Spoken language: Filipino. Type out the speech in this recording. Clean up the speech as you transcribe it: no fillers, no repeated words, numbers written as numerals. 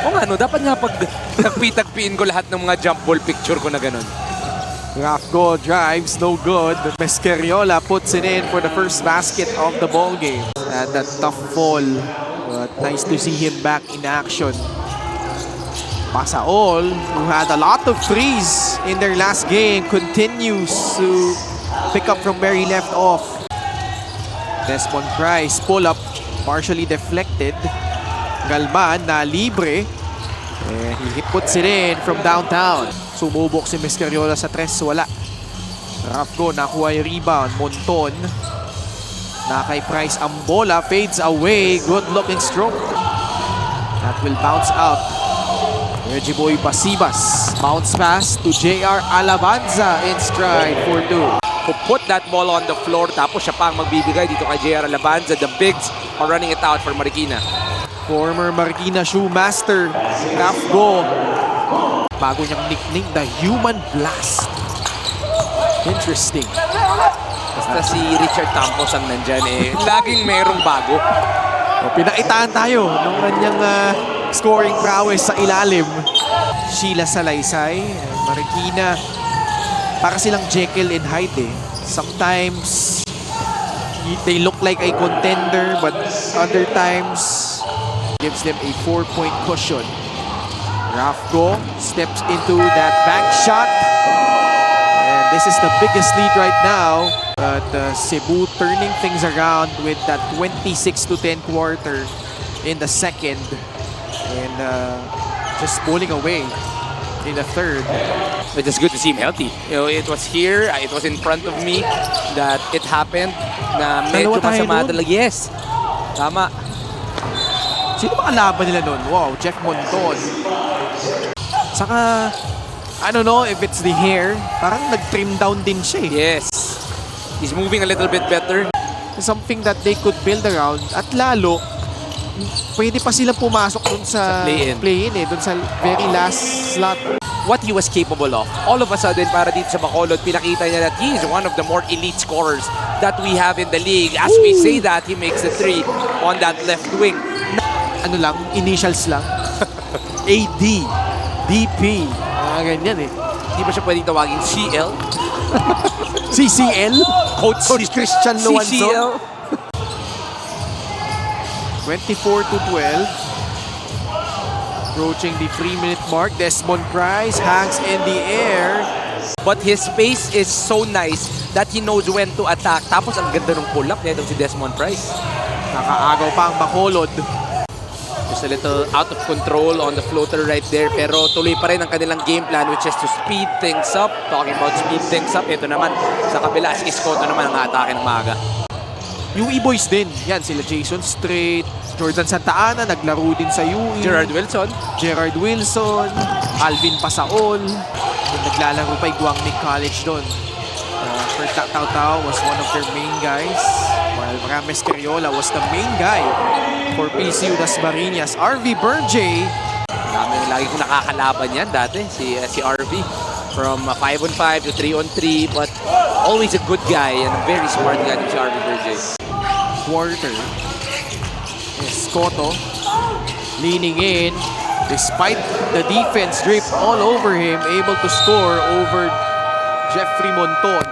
O nga, no, dapat nga pag nagpitagpiin ko lahat ng mga jump ball picture ko na ganun. Rafgo drives, no good. Mescariola puts it in for the first basket of the ball game. And that tough fall, but nice to see him back in action. Pasaol, who had a lot of threes in their last game, continues to pick up from where he left off. Desmond Price, pull up, partially deflected. Galman na libre. And he puts it in from downtown. Sumubok si Mescariola sa tres, wala. Rafgo nakuha yung rebound. Monton. Na kay Price ang bola, fades away. Good looking stroke. That will bounce out. Reggie Boy Pasibas. Bounce pass to JR Alabanza in stride for two. Who put that ball on the floor, tapos siya pa ang magbibigay dito kay JR Alabanza. The bigs are running it out for Marikina. Former Marikina shoe master, Rafgo. Bago niyang nickname, the Human Blast. Interesting. Basta si Richard Campos ang nandyan eh. Laging merong bago. O, pinaitaan tayo ng kanyang scoring prowess sa ilalim. Sheila Salaysay, Marikina. Para silang Jekyll and Hyde eh. Sometimes they look like a contender, but other times gives them a 4-point cushion. Rafgo steps into that bank shot. And this is the biggest lead right now. But Cebu turning things around with that 26-10 quarter in the second. And just bowling away in the third. But it's good to see him healthy. You know, it was here, it was in front of me that it happened. Na medyo masama talaga. Yes, tama. Sino ba kalaban nila nun? Wow, Jeff Monton. Saka, I don't know if it's the hair. Parang nag-trim down din siya eh. Yes. He's moving a little bit better. Something that they could build around. At lalo, pwede pa sila pumasok dun sa play-in eh. Dun sa very last slot. What he was capable of. All of a sudden, para dito sa Bacolod, pinakita niya that he is one of the more elite scorers that we have in the league. As we say that, he makes the three on that left wing. Ano lang, initials lang. AD, DP, ganyan eh. Hindi ba siya pwedeng tawagin CL? CCL? Coach Christian Luanzo. CCL? 24-12. Approaching the 3-minute mark. Desmond Price hangs in the air. But his pace is so nice that he knows when to attack. Tapos ang ganda ng pull-up nito si Desmond Price. Nakaagaw pa ang Bacolod. Just a little out of control on the floater right there. Pero tuloy pa rin ang kanilang game plan, which is to speed things up. Talking about speed things up, ito naman sa kabila, si Iskoto naman ang atake ng maaga. Yung E-Boys din. Yan, sila Jason Strait, Jordan Santa Ana, naglaro din sa UE. Gerard Wilson, Alvin Pasaol. Yung naglalaro pa yung Guangming College doon. Kurt Tao Tao was one of their main guys. While Rames Cariola was the main guy for PCU Dasmariñas. RV Berjay. Lagi kong nakakalaban yan dati, si RV. From 5-on-5 to 3-on-3, but always a good guy and a very smart guy si RV Berjay. Quarter. Escoto leaning in. Despite the defense drip all over him, able to score over Jeffrey Monton.